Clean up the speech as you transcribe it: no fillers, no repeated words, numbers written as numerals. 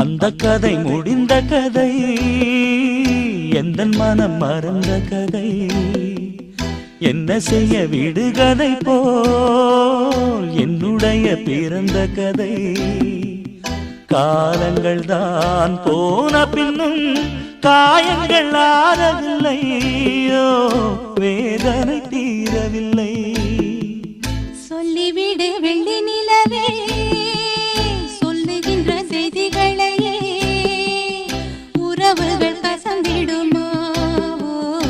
அந்த கதை முடிந்த கதை, எந்தன் மனம் மறந்த கதை. என்ன செய்ய விடுகதை போல் என்னுடைய பிறந்த கதை. காலங்கள் தான் போன பின்னும் காயங்கள் ஆறவில்லை, வேதனை தீரவில்லை. சொல்லிவிடு வெள்ளி நிலவே